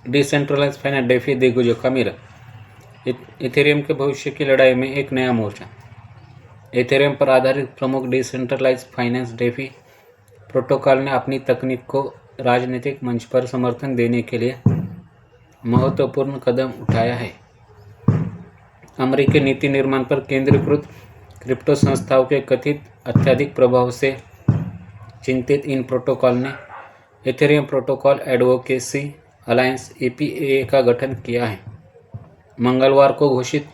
Decentralise finance DeFi दिग्गजों का मिलन। Ethereum के भविष्य की लड़ाई में एक नया मोर्चा। इथेरियम पर आधारित प्रमुख डिसेंट्रलाइज फाइनेंस डेफी प्रोटोकॉल ने अपनी तकनीक को राजनीतिक मंच पर समर्थन देने के लिए महत्वपूर्ण कदम उठाया है। अमेरिकी नीति निर्माण पर केंद्रीकृत क्रिप्टो संस्थाओं के कथित अत्यधिक प्रभाव से चिंतित इन प्रोटोकॉल ने Ethereum protocol advocacy alliance (EPAA) का गठन किया है। मंगलवार को घोषित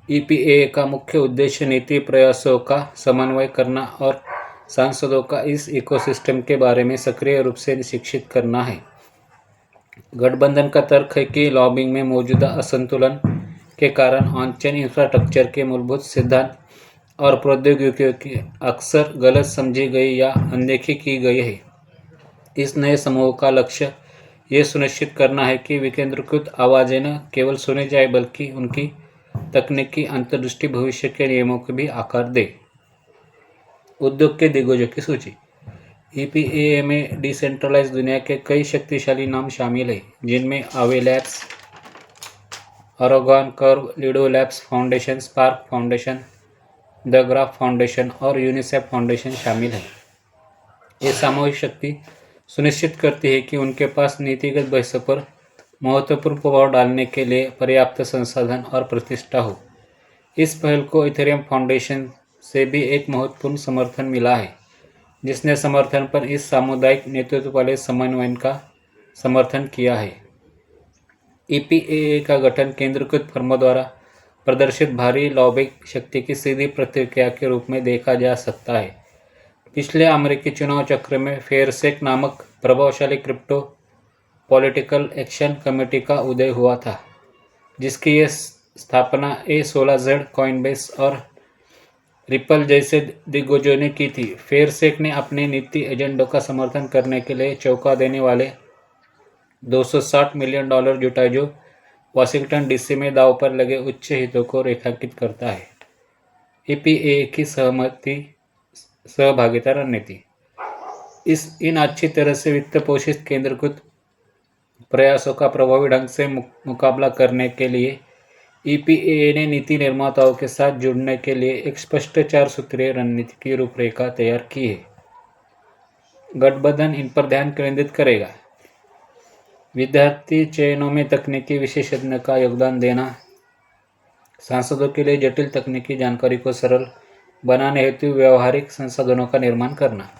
EPAA का मुख्य उद्देश्य नीति प्रयासों का समन्वय करना और सांसदों का इस इकोसिस्टम के बारे में सक्रिय रूप से शिक्षित करना है। गठबंधन का तर्क है कि लॉबिंग में मौजूदा असंतुलन के कारण ऑन-चेन इंफ्रास्ट्रक्चर के मूलभूत सिद्धांत और प्रौद्योगिकियों की अक्सर गलत समझी गई या अनदेखी की गई है। इस नए समूह का लक्ष्य ये सुनिश्चित करना है कि विकेंद्रीकृत आवाज़ें न केवल सुनी जाए बल्कि उनकी तकनीकी अंतर्दृष्टि भविष्य के नियमों को भी आकार दे। उद्योग के दिग्गजों की सूची। EPAA में डिसेंट्रलाइज दुनिया के कई शक्तिशाली नाम शामिल हैं, जिनमें Aave Labs, Oregon Curve, Lido Labs Foundation, Spark Foundation, the Graph Foundation और यूनिसेफ फाउंडेशन शामिल हैं। ये सामूहिक शक्ति सुनिश्चित करती है कि उनके पास नीतिगत बहसों पर महत्वपूर्ण प्रभाव डालने के लिए पर्याप्त संसाधन और प्रतिष्ठा हो। इस पहल को इथेरियम फाउंडेशन से भी एक महत्वपूर्ण समर्थन मिला है, जिसने समर्थन पर इस सामुदायिक नेतृत्व वाले समन्वय का समर्थन किया है। EPAA का गठन केंद्रीकृत फर्मों द्वारा प्रदर्शित भारी लॉबिंग शक्ति की सीधी प्रतिक्रिया के रूप में देखा जा सकता है। पिछले अमेरिकी चुनाव चक्र में फेयरसेक नामक प्रभावशाली क्रिप्टो पॉलिटिकल एक्शन कमेटी का उदय हुआ था, जिसकी ये स्थापना A16Z, कॉइनबेस और रिपल जैसे दिग्गजों ने की थी। फेयरसेक ने अपने नीति एजेंडों का समर्थन करने के लिए चौंका देने वाले $260 मिलियन जुटाए, जो वाशिंगटन DC में दांव पर लगे उच्च हितों को रेखांकित करता है। EPAA की सहभागिता रणनीति। इन अच्छी तरह से वित्त पोषित केंद्रीकृत प्रयासों का प्रभावी ढंग से मुकाबला करने के लिए EPAA ने नीति निर्माताओं के साथ जुड़ने के लिए एक स्पष्ट 4 सूत्रीय रणनीति की रूपरेखा तैयार की है। गठबंधन इन पर ध्यान केंद्रित करेगा। विद्यार्थी चयनों में तकनीकी विशेषज्ञ का योगदान देना, सांसदों के लिए जटिल तकनीकी जानकारी को सरल बनाने हेतु व्यावहारिक संसाधनों का निर्माण करना,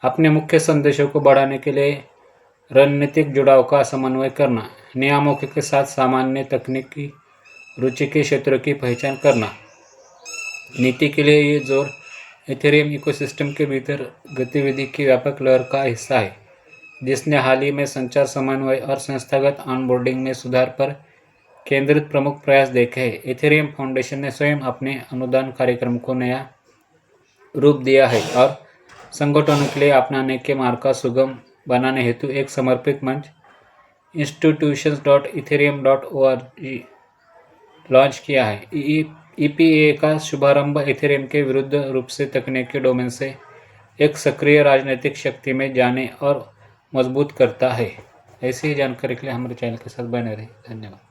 अपने मुख्य संदेशों को बढ़ाने के लिए रणनीतिक जुड़ाव का समन्वय करना, नियामकों के साथ सामान्य तकनीकी रुचि के क्षेत्रों की पहचान करना। नीति के लिए ये जोर इथेरियम इकोसिस्टम के भीतर गतिविधि की व्यापक लहर का हिस्सा है, जिसने हाल ही में संचार समन्वय और संस्थागत ऑनबोर्डिंग में सुधार पर केंद्रित प्रमुख प्रयास देखे हैं। इथेरियम फाउंडेशन ने स्वयं अपने अनुदान कार्यक्रम को नया रूप दिया है और संगठनों के लिए अपनाने के मार्ग का सुगम बनाने हेतु एक समर्पित मंच institutions.ethereum.org लॉन्च किया है। EPAA का शुभारंभ इथेरियम के विरुद्ध रूप से तकनीकी डोमेन से एक सक्रिय राजनीतिक शक्ति में जाने और मजबूत करता है। ऐसी ही जानकारी के लिए हमारे चैनल के साथ बने रहिए। धन्यवाद।